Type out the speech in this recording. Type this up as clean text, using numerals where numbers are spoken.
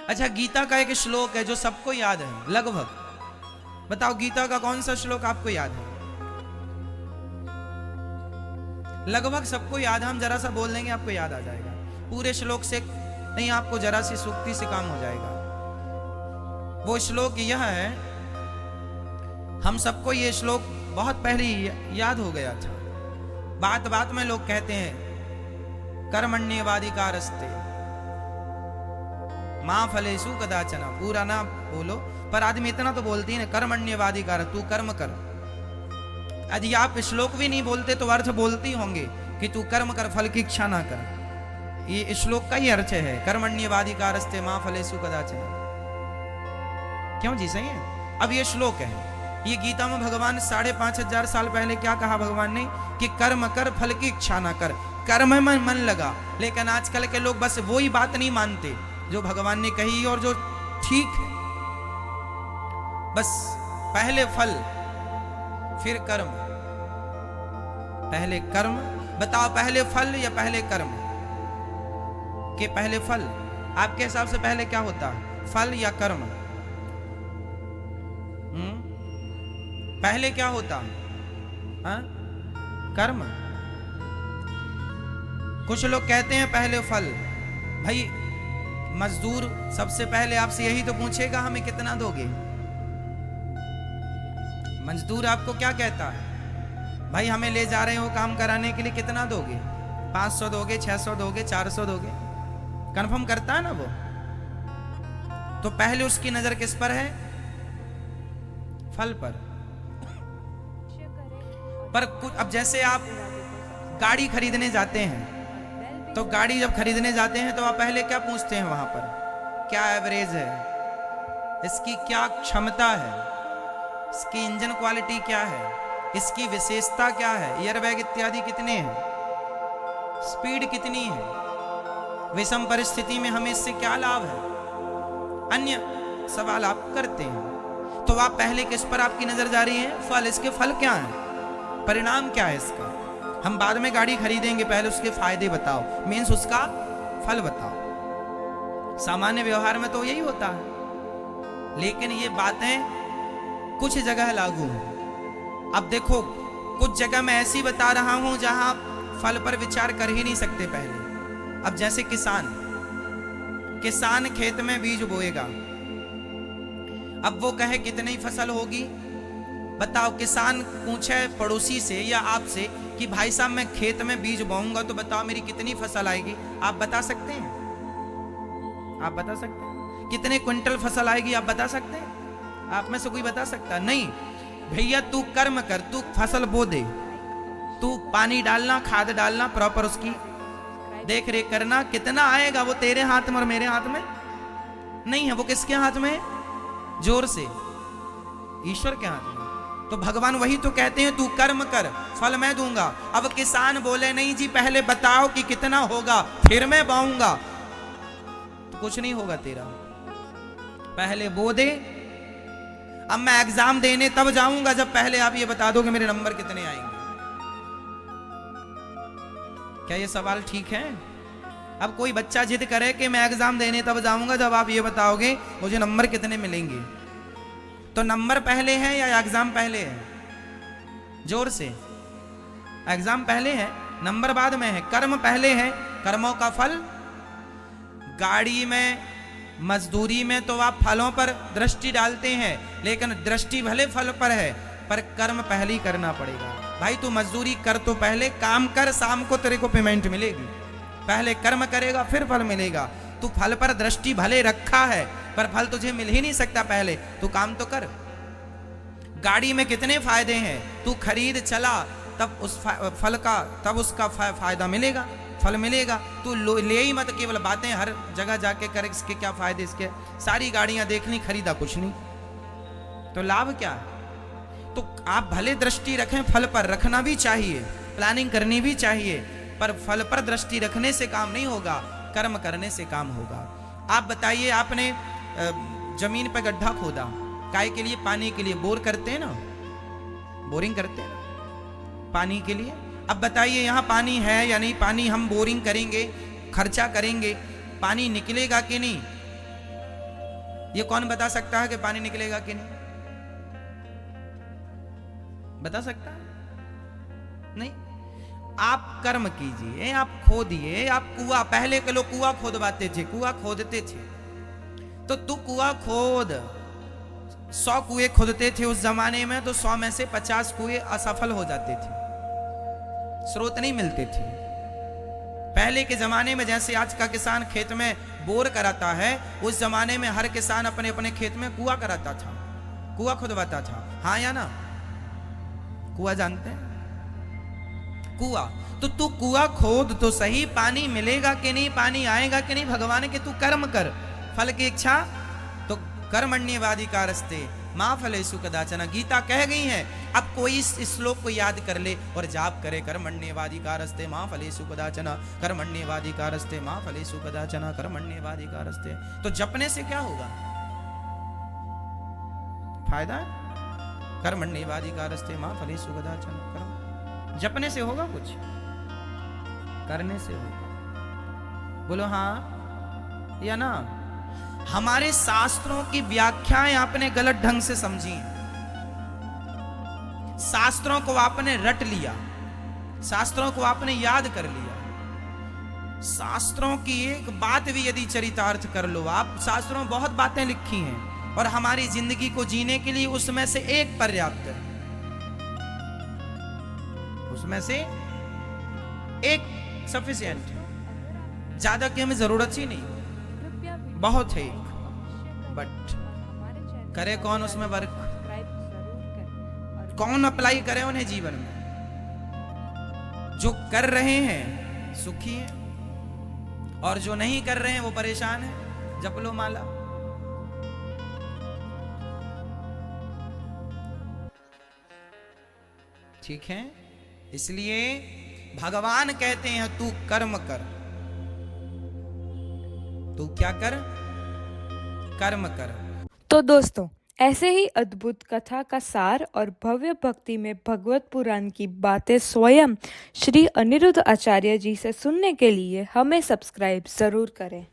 अच्छा, गीता का एक श्लोक है जो सबको याद है लगभग। बताओ गीता का कौन सा श्लोक आपको याद है? लगभग सबको याद है। हम जरा सा बोल देंगे आपको याद आ जाएगा। पूरे श्लोक से नहीं, आपको जरा सी सूक्ति से काम हो जाएगा। वो श्लोक यह है, हम सबको ये श्लोक बहुत पहले याद हो गया था। बात बात में लोग कहते हैं कर्मण्येवाधिकारस्ते मां फलेषु कदाचन। पूरा ना बोलो, पर आदमी इतना तो बोलती है ना, कर्मण्येवाधिकार, तू कर्म कर। यदि आप श्लोक भी नहीं बोलते तो अर्थ बोलती होंगे कि तू कर्म कर, फल की इच्छा ना कर। ये श्लोक का ही अर्थ है, कर्मण्येवाधिकारस्ते मां फलेषु कदाचन। क्यों जी? सही है। अब ये श्लोक है, ये गीता में भगवान 5,500 साल पहले क्या कहा भगवान ने कि कर्म कर, फल की इच्छा ना कर। कर्म में मन लगा। लेकिन आजकल के लोग बस वही बात नहीं मानते जो भगवान ने कही और जो ठीक है। बस पहले फल फिर कर्म। पहले कर्म। बताओ पहले फल या पहले कर्म? कि पहले फल। आपके हिसाब से पहले क्या होता है, फल या कर्म? पहले क्या होता? कर्म। कुछ लोग कहते हैं पहले फल। भाई मजदूर सबसे पहले आपसे यही तो पूछेगा हमें कितना दोगे। मजदूर आपको क्या कहता है? भाई हमें ले जा रहे हो काम कराने के लिए, कितना दोगे? 500 दोगे, 600 दोगे, 400 दोगे? कंफर्म करता है ना वो। तो पहले उसकी नजर किस पर है? फल पर। पर कुछ, अब जैसे आप गाड़ी खरीदने जाते हैं तो गाड़ी जब खरीदने जाते हैं तो आप पहले क्या पूछते हैं वहां पर? क्या एवरेज है, इसकी क्या क्षमता है, इसकी इंजन क्वालिटी क्या है, इसकी विशेषता क्या है, एयरबैग इत्यादि कितने हैं, स्पीड कितनी है, विषम परिस्थिति में हमें इससे क्या लाभ है, अन्य सवाल आप करते हैं। तो आप पहले किस पर आपकी नजर जा रही है? फल। इसके फल क्या है, परिणाम क्या है इसका? हम बाद में गाड़ी खरीदेंगे, पहले उसके फायदे बताओ, मीन्स उसका फल बताओ। सामान्य व्यवहार में तो यही होता है, लेकिन ये बातें कुछ जगह लागू हैं। अब देखो, कुछ जगह मैं ऐसी बता रहा हूं जहां फल पर विचार कर ही नहीं सकते पहले। अब जैसे किसान खेत में बीज बोएगा। अब वो कहे कितनी फसल होगी, बताओ। किसान पूछे पड़ोसी से या आपसे कि भाई साहब मैं खेत में बीज बोऊंगा तो बताओ मेरी कितनी फसल आएगी? आप बता सकते हैं? आप बता सकते हैं? कितने क्विंटल फसल आएगी आप बता सकते हैं? आप में से कोई बता सकता? नहीं भैया, तू कर्म कर, तू फसल बो दे, तू पानी डालना, खाद डालना, प्रॉपर उसकी देख रेख करना। कितना आएगा वो तेरे हाथ में और मेरे हाथ में नहीं है। वो किसके हाथ में है? जोर से ईश्वर के हाथ में। तो भगवान वही तो कहते हैं, तू कर्म कर, फल मैं दूंगा। अब किसान बोले नहीं जी पहले बताओ कि कितना होगा फिर मैं बोऊंगा, तो कुछ नहीं होगा तेरा। पहले बो दे। अब मैं एग्जाम देने तब जाऊंगा जब पहले आप ये बता दो कि मेरे नंबर कितने आएंगे। क्या ये सवाल ठीक है? अब कोई बच्चा जिद करे कि मैं एग्जाम देने तब जाऊंगा जब आप ये बताओगे मुझे नंबर कितने मिलेंगे, तो नंबर पहले है या एग्जाम पहले है? जोर से। एग्जाम पहले है, नंबर बाद में है। कर्म पहले है, कर्मों का फल। गाड़ी में, मजदूरी में तो आप फलों पर दृष्टि डालते हैं, लेकिन दृष्टि भले फल पर है, पर कर्म पहले ही करना पड़ेगा। भाई तू मजदूरी कर तो पहले, काम कर, शाम को तेरे को पेमेंट मिलेगी। पहले कर्म करेगा फिर फल मिलेगा। तू फल पर दृष्टि भले रखा है, पर फल तुझे मिल ही नहीं सकता पहले, तू काम तो कर। गाड़ी में कितने फायदे हैं, तू खरीद चला तब उस फल का, तब उसका फायदा मिलेगा, फल मिलेगा। तू ले ही मत केवल बातें हर जगह जाके कर, इसके क्या फायदे, इसके सारी गाड़ियां देखनी, खरीदा कुछ नहीं, तो लाभ क्या है? तो आप भले दृष्टि रखें, फल पर रखना भी चाहिए, प्लानिंग करनी भी चाहिए, पर फल पर दृष्टि रखने से काम नहीं होगा, कर्म करने से काम होगा। आप बताइए, आपने जमीन पर गड्ढा खोदा, काय के लिए? पानी के लिए। बोर करते हैं ना, बोरिंग करते हैं ना पानी के लिए। अब बताइए यहाँ पानी है या नहीं? पानी हम बोरिंग करेंगे, खर्चा करेंगे, पानी निकलेगा कि नहीं? ये कौन बता सकता है कि पानी निकलेगा कि नहीं? बता सकता है? नहीं। आप कर्म कीजिए, आप खोदिए, आप कुआं, पहले के लोग कुआं खोदवाते थे, कुआं खोदते थे, तो तू कुआं खोद। 100 कुएं खोदते थे उस जमाने में, तो 100 में से 50 कुएं असफल हो जाते थे, स्रोत नहीं मिलते थे। पहले के जमाने में जैसे आज का किसान खेत में बोर कराता है, उस जमाने में हर किसान अपने अपने खेत में कुआं कराता था, कुआं खुदवाता था। हाँ या ना? कुआं जानते हैं? कुआं। तो तू कुआं खोद तो सही, पानी मिलेगा कि नहीं, पानी आएगा कि नहीं, भगवान के तू कर्म कर, फल की इच्छा तो कर्मण्येवाधिकारस्ते मां फलेषु कदाचन, गीता कह गई है। अब कोई इस श्लोक को याद कर ले और जाप करे, कर्मण्येवाधिकारस्ते मां फलेषु कदाचन, कर्मण्येवाधिकारस्ते मां फलेषु कदाचन, कर्मण्येवाधिकारस्ते। तो जपने से क्या होगा? फायदा है? कर्मण्येवाधिकारस्ते मां फलेषु कदाचन, कर्म जपने से होगा कुछ? करने से होगा। बोलो हाँ या ना? हमारे शास्त्रों की व्याख्याएं आपने गलत ढंग से समझी, शास्त्रों को आपने रट लिया, शास्त्रों को आपने याद कर लिया। शास्त्रों की एक बात भी यदि चरितार्थ कर लो आप, शास्त्रों में बहुत बातें लिखी हैं और हमारी जिंदगी को जीने के लिए उसमें से एक पर्याप्त है, उसमें से एक सफिशिएंट है, ज्यादा की हमें जरूरत ही नहीं, बहुत है। बट करे कौन उसमें वर्क? कौन अप्लाई करे उन्हें जीवन में? जो कर रहे हैं सुखी हैं, और जो नहीं कर रहे हैं वो परेशान है। जप लो माला। ठीक है, इसलिए भगवान कहते हैं तू कर्म कर। तू क्या कर? कर्म कर। तो दोस्तों, ऐसे ही अद्भुत कथा का सार और भव्य भक्ति में भगवत पुराण की बातें स्वयं श्री अनिरुद्ध आचार्य जी से सुनने के लिए हमें सब्सक्राइब जरूर करें।